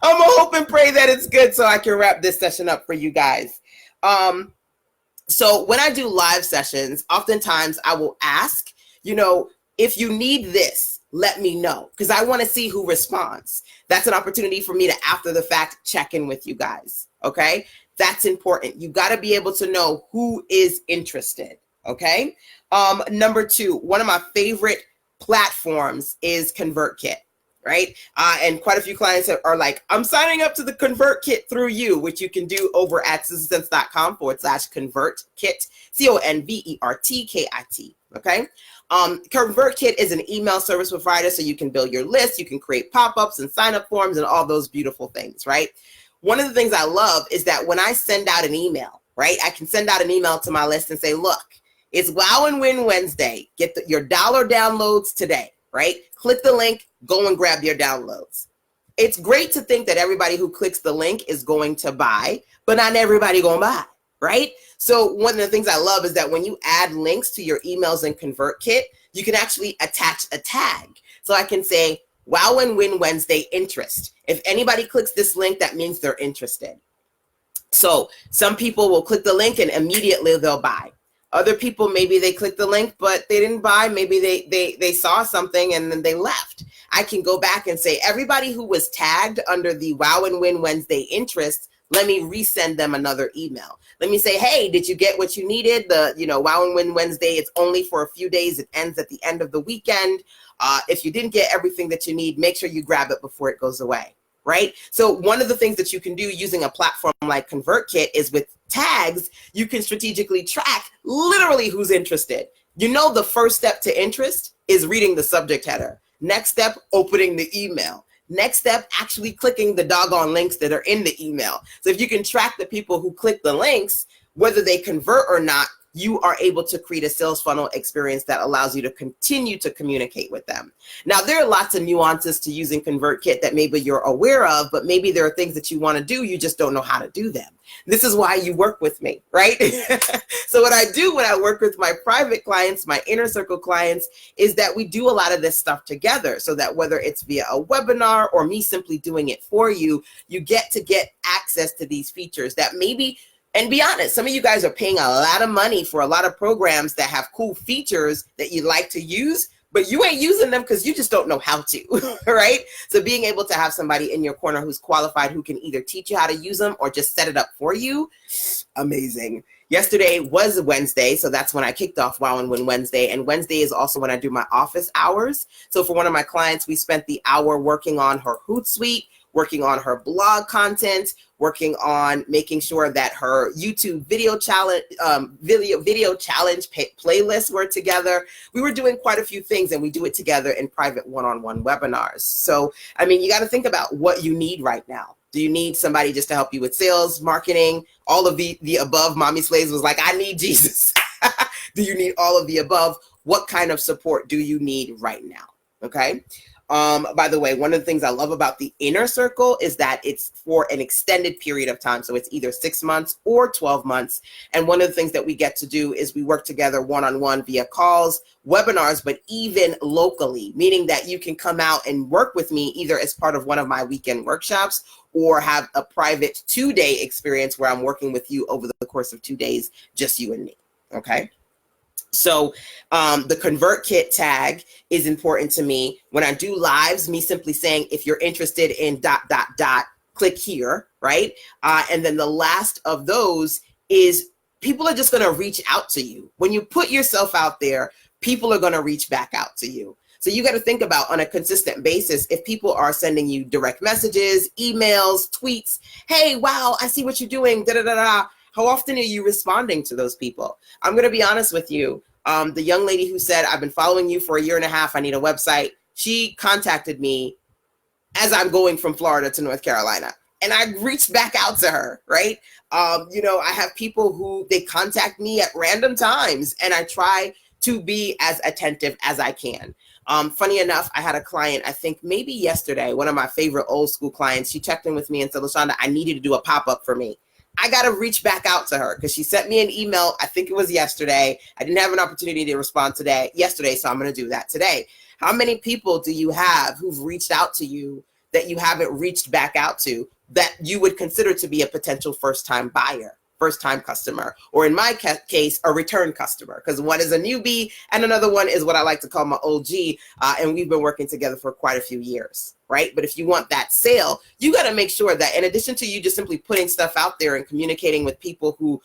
I'm a hope and pray that it's good so I can wrap this session up for you guys. So when I do live sessions, oftentimes I will ask, if you need this, let me know, because I want to see who responds. That's an opportunity for me to, after the fact, check in with you guys. Okay. That's important. You got to be able to know who is interested. Okay. Number two, one of my favorite platforms is ConvertKit. Right? And quite a few clients are like, I'm signing up to the ConvertKit through you, which you can do over at sistersense.com/ConvertKit, ConvertKit. Okay. ConvertKit is an email service provider, so you can build your list, you can create pop-ups and sign-up forms and all those beautiful things, right? One of the things I love is that when I send out an email, right, I can send out an email to my list and say, look, it's Wow and Win Wednesday. Get your dollar downloads today. Right? Click the link, go and grab your downloads. It's great to think that everybody who clicks the link is going to buy, but not everybody going to buy, right? So one of the things I love is that when you add links to your emails in ConvertKit, you can actually attach a tag. So I can say, Wow and Win Wednesday interest. If anybody clicks this link, that means they're interested. So some people will click the link and immediately they'll buy. Other people, maybe they clicked the link, but they didn't buy. Maybe they saw something and then they left. I can go back and say, everybody who was tagged under the Wow and Win Wednesday interest, let me resend them another email. Let me say, hey, did you get what you needed? The Wow and Win Wednesday, it's only for a few days. It ends at the end of the weekend. If you didn't get everything that you need, make sure you grab it before it goes away. Right? So one of the things that you can do using a platform like ConvertKit is with tags, you can strategically track literally who's interested. The first step to interest is reading the subject header. Next step, opening the email. Next step, actually clicking the doggone links that are in the email. So if you can track the people who click the links, whether they convert or not, you are able to create a sales funnel experience that allows you to continue to communicate with them. Now, there are lots of nuances to using ConvertKit that maybe you're aware of, but maybe there are things that you want to do, you just don't know how to do them. This is why you work with me, right? So what I do when I work with my private clients, my inner circle clients, is that we do a lot of this stuff together so that whether it's via a webinar or me simply doing it for you, you get access to these features that maybe. And be honest, some of you guys are paying a lot of money for a lot of programs that have cool features that you like to use, but you ain't using them because you just don't know how to, right? So being able to have somebody in your corner who's qualified, who can either teach you how to use them or just set it up for you, amazing. Yesterday was Wednesday, so that's when I kicked off Wow and Win Wednesday. And Wednesday is also when I do my office hours. So for one of my clients, we spent the hour working on her Hootsuite, working on her blog content, working on making sure that her YouTube video challenge playlists were together. We were doing quite a few things, and we do it together in private one-on-one webinars. So, I mean, you got to think about what you need right now. Do you need somebody just to help you with sales, marketing, all of the above? Mommy Slaves was like, I need Jesus. Do you need all of the above? What kind of support do you need right now? Okay. By the way, one of the things I love about the inner circle is that it's for an extended period of time. So it's either 6 months or 12 months. And one of the things that we get to do is we work together one-on-one via calls, webinars, but even locally, meaning that you can come out and work with me either as part of one of my weekend workshops or have a private 2-day experience where I'm working with you over the course of 2 days, just you and me. Okay. So the convert kit tag is important to me. When I do lives, me simply saying, if you're interested in ... click here, right? And then the last of those is people are just going to reach out to you. When you put yourself out there, people are going to reach back out to you. So you got to think about on a consistent basis, if people are sending you direct messages, emails, tweets, hey, wow, I see what you're doing, da da da da. How often are you responding to those people? I'm going to be honest with you. The young lady who said, I've been following you for 1.5 years, I need a website. She contacted me as I'm going from Florida to North Carolina. And I reached back out to her, right? You know, I have people who they contact me at random times, and I try to be as attentive as I can. Funny enough, I had a client, I think maybe yesterday, one of my favorite old school clients, she checked in with me and said, LaShanda, I need you to do a pop-up for me. I got to reach back out to her because she sent me an email. I think it was yesterday. I didn't have an opportunity to respond yesterday, so I'm going to do that today. How many people do you have who've reached out to you that you haven't reached back out to that you would consider to be a potential first-time buyer, first-time customer, or in my case, a return customer? Because one is a newbie and another one is what I like to call my OG, and we've been working together for quite a few years. Right? But if you want that sale, you got to make sure that in addition to you just simply putting stuff out there and communicating with people who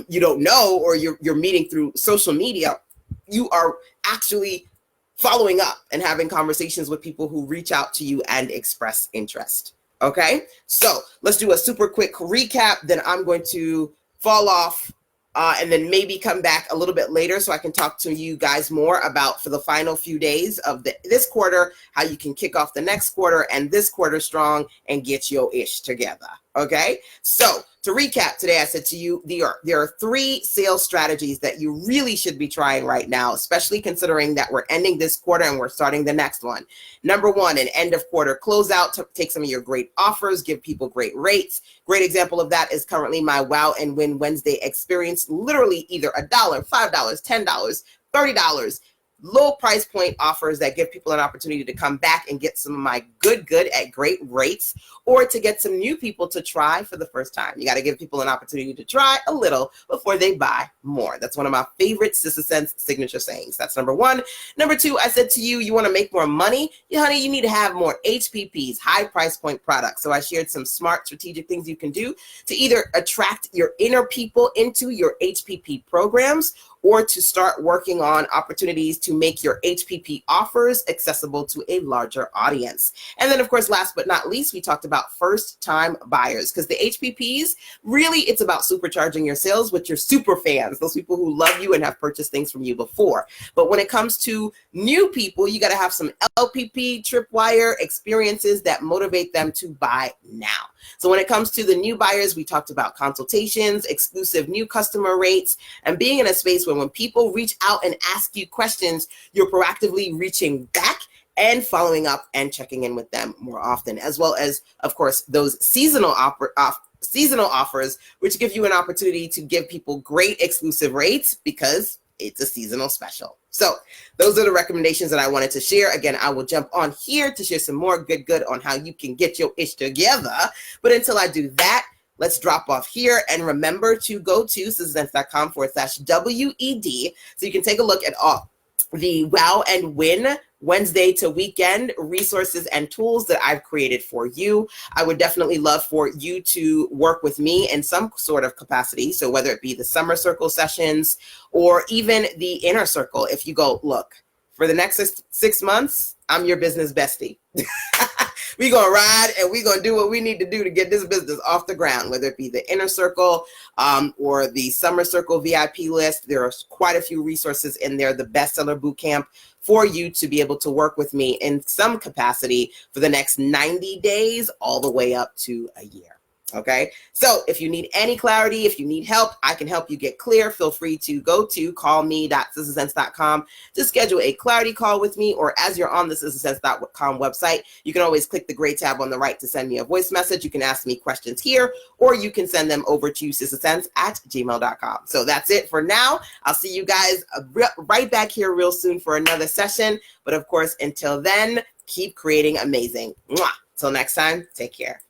you don't know or you're meeting through social media, you are actually following up and having conversations with people who reach out to you and express interest. Okay, so let's do a super quick recap. Then I'm going to fall off and then maybe come back a little bit later so I can talk to you guys more about for the final few days of this quarter, how you can kick off the next quarter and this quarter strong and get your ish together. Okay, so to recap today, I said to you, there are 3 sales strategies that you really should be trying right now, especially considering that we're ending this quarter and we're starting the next one. Number 1, an end of quarter closeout to take some of your great offers, give people great rates. Great example of that is currently my Wow and Win Wednesday experience, literally either $1, $5, $10, $30. Low price point offers that give people an opportunity to come back and get some of my good at great rates, or to get some new people to try for the first time. You got to give people an opportunity to try a little before they buy more. That's one of my favorite Sister Sense signature sayings. That's number 1. Number 2, I said to you, you want to make more money? Yeah, honey, you need to have more HPPs, high price point products. So I shared some smart strategic things you can do to either attract your inner people into your HPP programs, or to start working on opportunities to make your HPP offers accessible to a larger audience. And then, of course, last but not least, we talked about first-time buyers, because the HPPs, really, it's about supercharging your sales with your super fans, those people who love you and have purchased things from you before. But when it comes to new people, you got to have some LPP, tripwire experiences that motivate them to buy now. So when it comes to the new buyers, we talked about consultations, exclusive new customer rates, and being in a space where when people reach out and ask you questions, you're proactively reaching back and following up and checking in with them more often, as well as, of course, those seasonal offers, which give you an opportunity to give people great exclusive rates because it's a seasonal special. So those are the recommendations that I wanted to share. Again, I will jump on here to share some more good on how you can get your ish together. But until I do that, let's drop off here, and remember to go to sistersense.com/WED so you can take a look at all the Wow and Win Wednesday to weekend resources and tools that I've created for you. I would definitely love for you to work with me in some sort of capacity. So whether it be the summer circle sessions or even the inner circle, if you go, look, for the next 6 months, I'm your business bestie. We're going to ride and we're going to do what we need to do to get this business off the ground, whether it be the Inner Circle or the Summer Circle VIP list. There are quite a few resources in there. The Bestseller Bootcamp for you to be able to work with me in some capacity for the next 90 days, all the way up to a year. Okay, so if you need any clarity, if you need help, I can help you get clear. Feel free to go to callme.sistasense.com to schedule a clarity call with me, or as you're on the sistasense.com website, you can always click the gray tab on the right to send me a voice message. You can ask me questions here, or you can send them over to sistasense@gmail.com. So that's it for now. I'll see you guys right back here real soon for another session. But of course, until then, keep creating amazing. Mwah. Till next time, take care.